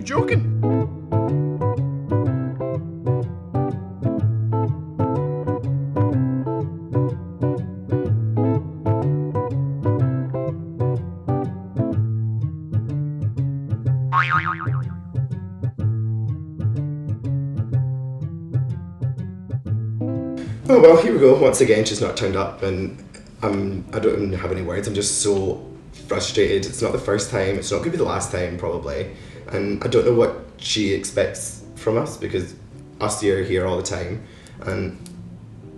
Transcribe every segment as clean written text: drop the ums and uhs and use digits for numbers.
joking? Oh well, here we go. Once again, she's not turned up, and I don't even have any words. I'm just so frustrated. It's not the first time. It's not going to be the last time, probably. And I don't know what she expects from us, because us are here all the time, and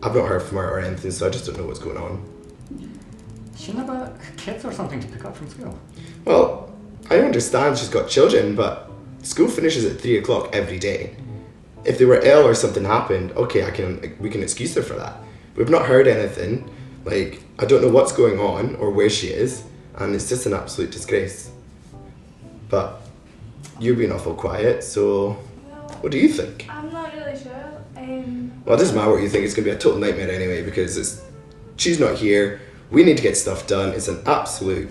I've not heard from her or anything, so I just don't know what's going on. She never kids or something to pick up from school. Well, I understand she's got children, but school finishes at 3 o'clock every day. If they were ill or something happened, okay, we can excuse her for that. We've not heard anything. Like, I don't know what's going on or where she is, and it's just an absolute disgrace. But you're being awful quiet, so what do you think? I'm not really sure. Well, it doesn't matter what you think. It's going to be a total nightmare anyway, because she's not here. We need to get stuff done. It's an absolute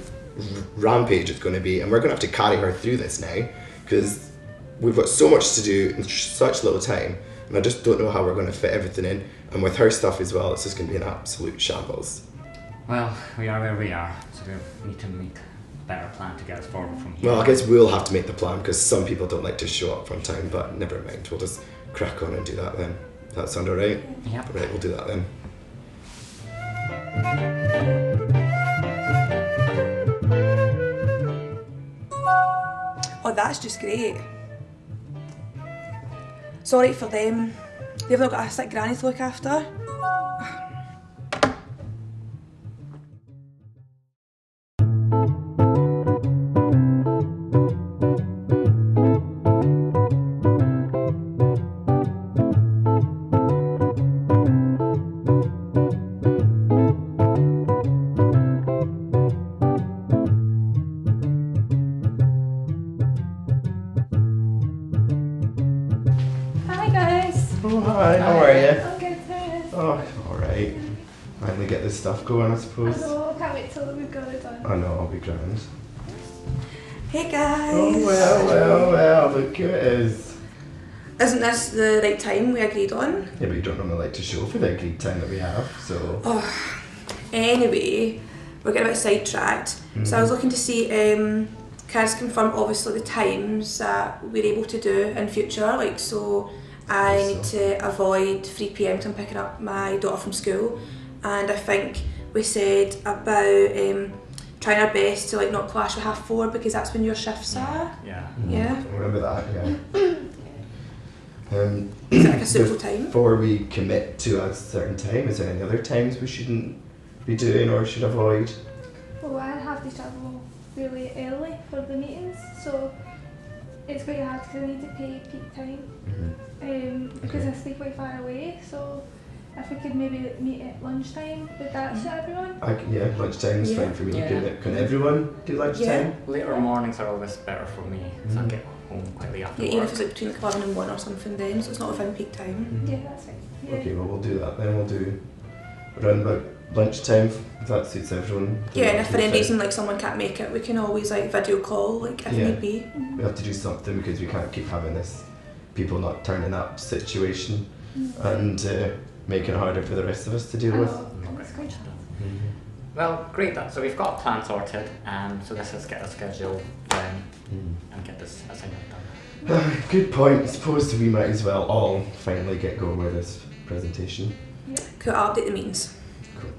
rampage it's going to be, and we're going to have to carry her through this now, because we've got so much to do in such little time, and I just don't know how we're going to fit everything in. And with her stuff as well, it's just going to be an absolute shambles. Well, we are where we are, so we need to make a better plan to get us forward from here. Well, I guess we'll have to make the plan, because some people don't like to show up on time, but never mind. We'll just crack on and do that then. Does that sound alright? Yep. Right, we'll do that then. Oh, that's just great. Sorry for them. They've not got a sick granny to look after. Hi guys. Oh, hi, how are you? I'm good too. Oh, alright. Finally get this stuff going, I I suppose. know, can't wait till we've got it done. I know, I'll be grand. Hey guys. Oh, well, look who it is. Isn't this the right time we agreed on? Yeah, but you don't normally like to show for the agreed time that we have, so... Oh, anyway, we're getting a bit sidetracked. So I was looking to see, Kaz confirmed obviously the times that we're able to do in future, like so I need to avoid 3 PM because I'm picking up my daughter from school, and I think we said about trying our best to like not clash with 4:30 because that's when your shifts are. Yeah. Yeah. I remember that, yeah. Is it like a suitable time? Before we commit to a certain time, is there any other times we shouldn't be doing or should avoid? Well, I have to travel really early for the meetings, so it's quite hard because I need to pay peak time because I stay quite far away. So if we could maybe meet at lunchtime, would that suit everyone? Yeah, lunchtime is fine for me. Yeah. Can everyone do lunchtime? Later mornings are always better for me, so I get home quite late after Yeah, even work. if it's like between 11 and 1 or something then, so it's not within peak time. Yeah, that's fine. Yeah. Okay, well we'll do that then. We'll do around about lunchtime if that suits everyone. Yeah, and if for any reason like someone can't make it, we can always like video call like if need be. We have to do something because we can't keep having this people not turning up situation and making it harder for the rest of us to deal with. That's quite Well, great. So we've got a plan sorted, so let's just get a schedule down and get this assignment done. Good point. I suppose we might as well all finally get going with this presentation. Cool, I'll update the meetings. Cool.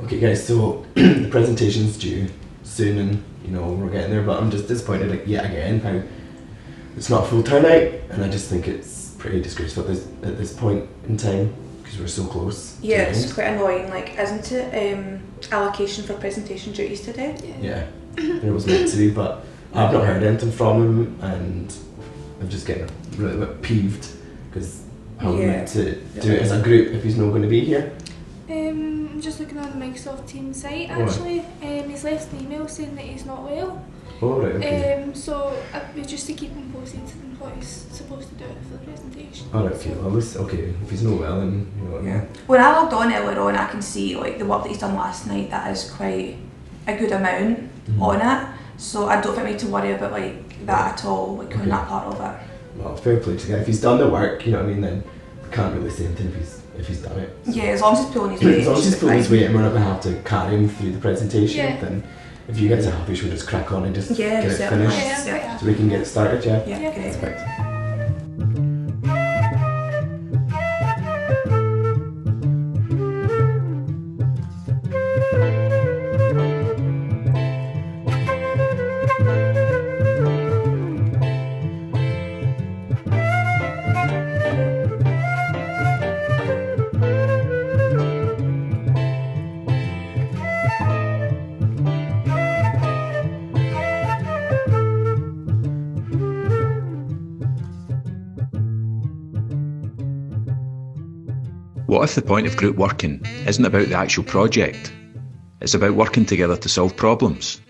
Okay guys, so the presentation's due soon and we're getting there, but I'm just disappointed like yet again how it's not a full turnout, and I just think it's pretty disgraceful at this point in time because we're so close. Yeah, it's quite annoying, like isn't it allocation for presentation duties today? Yeah, it was meant to be, but I've not heard anything from him, and I'm just getting a little bit peeved because how we Yeah. meant to do it as a group if he's not going to be here? I'm just looking on the Microsoft Teams site Alright. actually. He's left an email saying that he's not well. Oh, right, okay. So just to keep him posted on what he's supposed to do for the presentation. Alright, okay. Well, at least, okay, if he's not well, then you know what I mean. When I logged on earlier on, I can see like the work that he's done last night. That is quite a good amount on it. So I don't think we need to worry about like that at all, like on that part of it. Well, fair play to the guy. If he's done the work, you know what I mean, then we can't really say anything if he's done it. So. Yeah, as long as he's pulling his weight. As long as he's pulling his fine. weight and we're not going to have to carry him through the presentation, Yeah. then if you guys are happy, should we just crack on and just Yeah, get it certainly. finished? Yeah. So we can get it started, yeah? Yeah, Yeah. great. Perfect. What if the point of group working isn't about the actual project? It's about working together to solve problems.